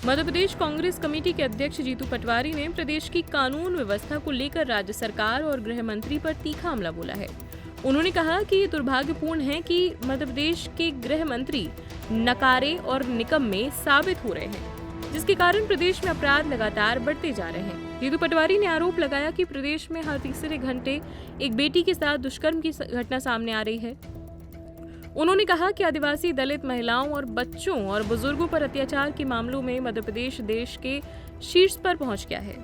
Madhya Pradesh Congress committee के अध्यक्ष जीतू पटवारी ने प्रदेश की कानून व्यवस्था को लेकर राज्य सरकार और गृह मंत्री पर तीखा हमला बोला है। उन्होंने कहा कि ये दुर्भाग्यपूर्ण है कि मध्य प्रदेश के गृह मंत्री नकारे और निकम्मे साबित हो रहे हैं, जिसके कारण प्रदेश में अपराध लगातार बढ़ते जा रहे हैं। जीतू पटवारी ने आरोप लगाया कि प्रदेश में हर तीसरे घंटे एक बेटी के साथ दुष्कर्म की घटना सामने आ रही है। उन्होंने कहा कि आदिवासी, दलित महिलाओं और बच्चों और बुजुर्गों पर अत्याचार के मामलों में मध्य प्रदेश देश के शीर्ष पर पहुंच गया है।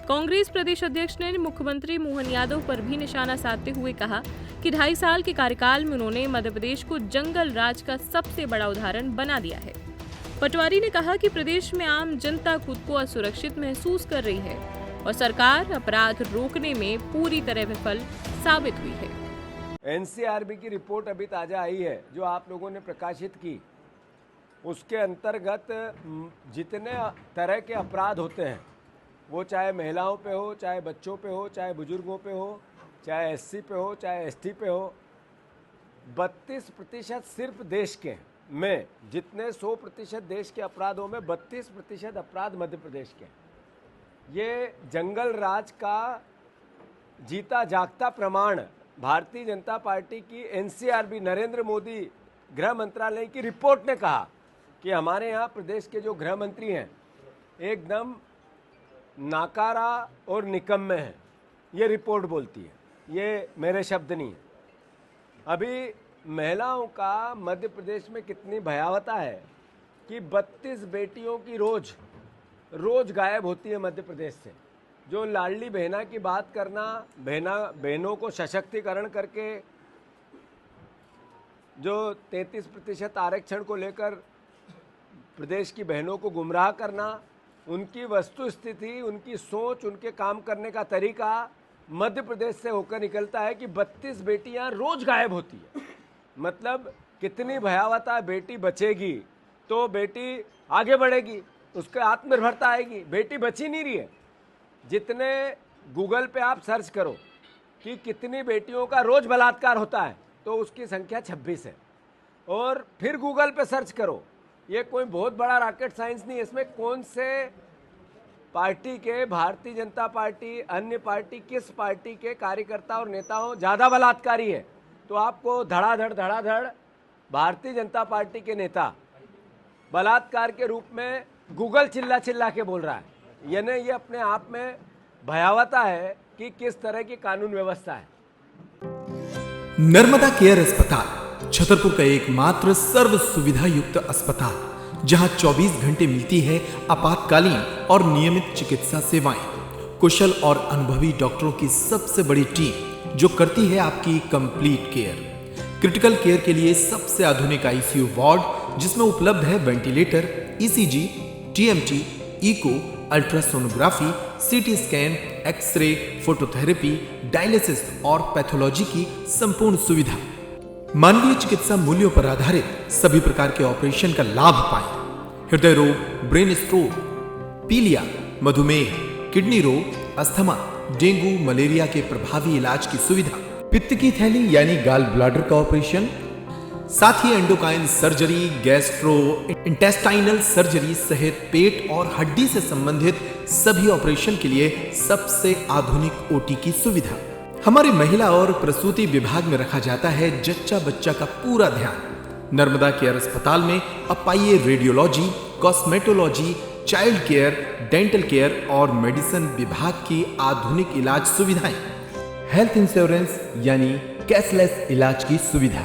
कांग्रेस प्रदेश अध्यक्ष ने मुख्यमंत्री मोहन यादव पर भी निशाना साधते हुए कहा कि 2.5 साल के कार्यकाल में उन्होंने मध्य प्रदेश को जंगल राज का सबसे बड़ा उदाहरण बना दिया है। पटवारी ने कहा कि प्रदेश में आम जनता खुद को असुरक्षित महसूस कर रही है और सरकार अपराध रोकने में पूरी तरह विफल साबित हुई है। एनसीआरबी की रिपोर्ट अभी ताज़ा आई है जो आप लोगों ने प्रकाशित की। उसके अंतर्गत जितने तरह के अपराध होते हैं, वो चाहे महिलाओं पे हो, चाहे बच्चों पे हो, चाहे बुजुर्गों पे हो, चाहे एससी पे हो, चाहे एसटी पे हो, 32% सिर्फ देश के में, जितने 100% देश के अपराधों में 32% अपराध मध्य प्रदेश के। ये जंगल राज का जीता जागता प्रमाण भारतीय जनता पार्टी की एनसीआरबी नरेंद्र मोदी गृह मंत्रालय की रिपोर्ट ने कहा कि हमारे यहाँ प्रदेश के जो गृह मंत्री हैं एकदम नाकारा और निकम्मे हैं। ये रिपोर्ट बोलती है, ये मेरे शब्द नहीं है। अभी महिलाओं का मध्य प्रदेश में कितनी भयावता है कि 32 बेटियों की रोज गायब होती है मध्य प्रदेश से। जो लाडली बहना की बात करना, बहनों को सशक्तिकरण करके जो 33% आरक्षण को लेकर प्रदेश की बहनों को गुमराह करना, उनकी वस्तु स्थिति, उनकी सोच, उनके काम करने का तरीका मध्य प्रदेश से होकर निकलता है कि 32 बेटियां रोज गायब होती है। मतलब कितनी भयावता। बेटी बचेगी तो बेटी आगे बढ़ेगी, उसके आत्मनिर्भरता आएगी। बेटी बची नहीं रही है। जितने गूगल पे आप सर्च करो कि कितनी बेटियों का रोज बलात्कार होता है तो उसकी संख्या 26 है। और फिर गूगल पे सर्च करो, ये कोई बहुत बड़ा रॉकेट साइंस नहीं है। इसमें कौन से पार्टी के, भारतीय जनता पार्टी, अन्य पार्टी, किस पार्टी के कार्यकर्ता और नेताओं ज़्यादा बलात्कारी है, तो आपको धड़ाधड़ भारतीय जनता पार्टी के नेता बलात्कार के रूप में गूगल चिल्ला के बोल रहा है। यानी ये अपने आप में भयावता है कि किस तरह की कानून व्यवस्था है। नर्मदा केयर अस्पताल छतरपुर का एकमात्र सर्व सुविधा युक्त अस्पताल, जहां 24 घंटे मिलती है आपातकालीन और नियमित चिकित्सा सेवाएं। कुशल और अनुभवी डॉक्टरों की सबसे बड़ी टीम जो करती है आपकी कंप्लीट केयर। क्रिटिकल केयर के लिए सबसे आधुनिक आईसीयू वार्ड, जिसमें उपलब्ध है ventilator, ECG, TMT, echo, ultrasonography, CT scan, x-ray, phototherapy, dialysis और पैथोलॉजी की संपूर्ण सुविधा। मानवीय चिकित्सा मूल्यों पर आधारित सभी प्रकार के ऑपरेशन का लाभ पाएं। हृदय रोग, ब्रेन स्ट्रोक, पीलिया, मधुमेह, किडनी रोग, अस्थमा, डेंगू, मलेरिया के प्रभावी इलाज की सुविधा, पित्त की थैली यानी गाल ब्लैडर का ऑपरेशन, साथ ही endocrine surgery, gastrointestinal surgery सहित पेट और हड्डी से संबंधित सभी ऑपरेशन के लिए सबसे आधुनिक ओटी की सुविधा। हमारी महिला और प्रसूति विभाग में रखा जाता है जच्चा बच्चा का पूरा ध्यान। नर्मदा केयर अस्पताल में अब पाइए radiology, cosmetology, child care, dental care और मेडिसिन विभाग की आधुनिक इलाज सुविधाएं। हेल्थ इंश्योरेंस यानी कैशलेस इलाज की सुविधा।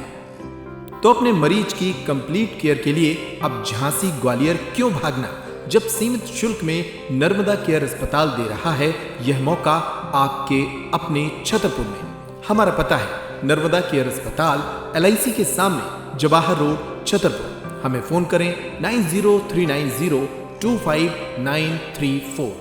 तो अपने मरीज की कंप्लीट केयर के लिए अब झांसी, ग्वालियर क्यों भागना, जब सीमित शुल्क में नर्मदा केयर अस्पताल दे रहा है यह मौका आपके अपने छतरपुर में। हमारा पता है नर्मदा केयर अस्पताल, LIC के सामने, जवाहर रोड, छतरपुर। हमें फोन करें 9039025934।